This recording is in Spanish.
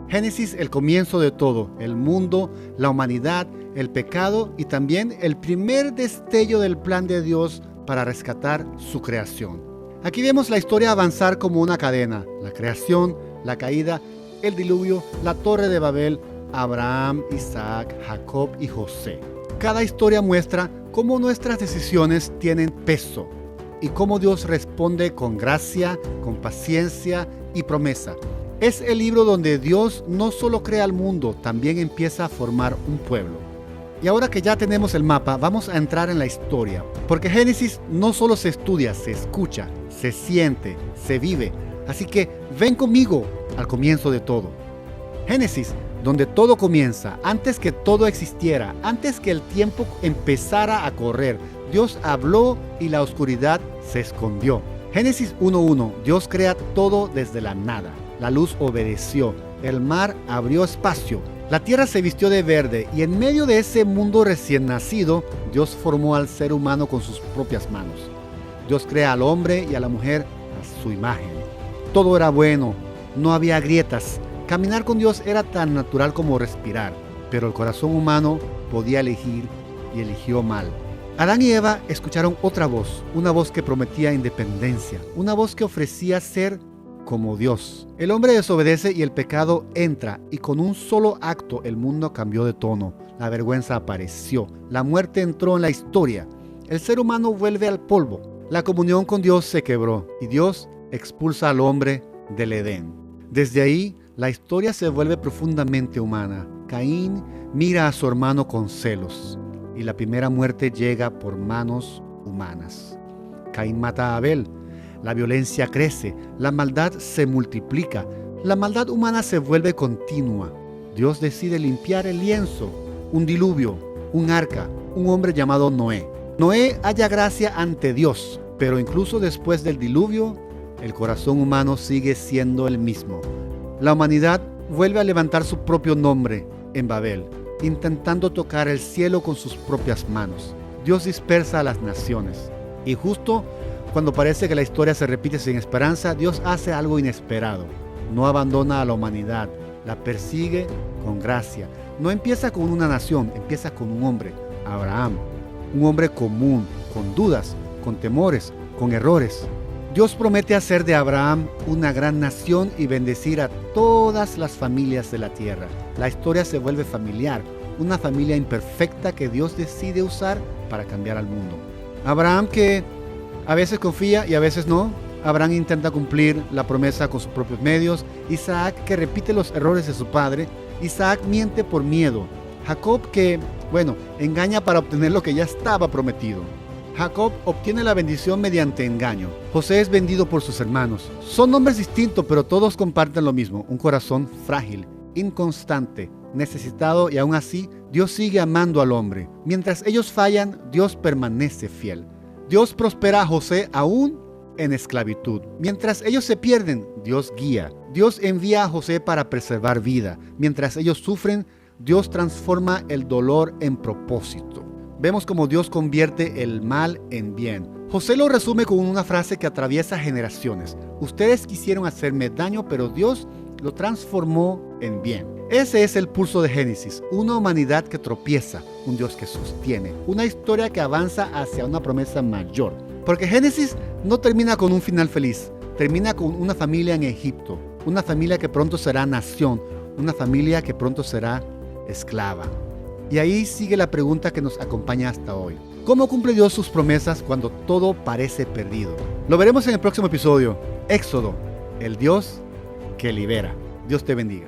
Génesis, el comienzo de todo, el mundo, la humanidad, el pecado y también el primer destello del plan de Dios para rescatar su creación. Aquí vemos la historia avanzar como una cadena: la creación, la caída, el diluvio, la torre de Babel, Abraham, Isaac, Jacob y José. Cada historia muestra cómo nuestras decisiones tienen peso y cómo Dios responde con gracia, con paciencia y promesa. Es el libro donde Dios no solo crea el mundo, también empieza a formar un pueblo. Y ahora que ya tenemos el mapa, vamos a entrar en la historia, porque Génesis no solo se estudia, se escucha, se siente, se vive. Así que ven conmigo al comienzo de todo. Génesis, donde todo comienza, antes que todo existiera, antes que el tiempo empezara a correr, Dios habló y la oscuridad se escondió. Génesis 1:1, Dios crea todo desde la nada. La luz obedeció, el mar abrió espacio, la tierra se vistió de verde y en medio de ese mundo recién nacido, Dios formó al ser humano con sus propias manos. Dios crea al hombre y a la mujer a su imagen. Todo era bueno, no había grietas. Caminar con Dios era tan natural como respirar, pero el corazón humano podía elegir y eligió mal. Adán y Eva escucharon otra voz, una voz que prometía independencia, una voz que ofrecía ser como Dios. El hombre desobedece y el pecado entra, y con un solo acto el mundo cambió de tono. La vergüenza apareció, la muerte entró en la historia. El ser humano vuelve al polvo. La comunión con Dios se quebró y Dios expulsa al hombre del Edén. Desde ahí, la historia se vuelve profundamente humana. Caín mira a su hermano con celos y la primera muerte llega por manos humanas. Caín mata a Abel. La violencia crece, la maldad se multiplica, la maldad humana se vuelve continua. Dios decide limpiar el lienzo, un diluvio, un arca, un hombre llamado Noé. Noé halla gracia ante Dios, pero incluso después del diluvio, el corazón humano sigue siendo el mismo. La humanidad vuelve a levantar su propio nombre en Babel, intentando tocar el cielo con sus propias manos. Dios dispersa a las naciones y justo cuando parece que la historia se repite sin esperanza, Dios hace algo inesperado. No abandona a la humanidad, la persigue con gracia. No empieza con una nación, empieza con un hombre, Abraham. Un hombre común, con dudas, con temores, con errores. Dios promete hacer de Abraham una gran nación y bendecir a todas las familias de la tierra. La historia se vuelve familiar, una familia imperfecta que Dios decide usar para cambiar al mundo. Abraham que a veces confía y a veces no. Abraham intenta cumplir la promesa con sus propios medios. Isaac que repite los errores de su padre. Isaac miente por miedo. Jacob que, engaña para obtener lo que ya estaba prometido. Jacob obtiene la bendición mediante engaño. José es vendido por sus hermanos. Son nombres distintos, pero todos comparten lo mismo: un corazón frágil, inconstante, necesitado, y aún así Dios sigue amando al hombre. Mientras ellos fallan, Dios permanece fiel. Dios prospera a José aún en esclavitud. Mientras ellos se pierden, Dios guía. Dios envía a José para preservar vida. Mientras ellos sufren, Dios transforma el dolor en propósito. Vemos cómo Dios convierte el mal en bien. José lo resume con una frase que atraviesa generaciones: ustedes quisieron hacerme daño, pero Dios lo transformó en bien. Ese es el pulso de Génesis, una humanidad que tropieza, un Dios que sostiene, una historia que avanza hacia una promesa mayor. Porque Génesis no termina con un final feliz, termina con una familia en Egipto, una familia que pronto será nación, una familia que pronto será esclava. Y ahí sigue la pregunta que nos acompaña hasta hoy: ¿cómo cumple Dios sus promesas cuando todo parece perdido? Lo veremos en el próximo episodio. Éxodo, el Dios que libera. Dios te bendiga.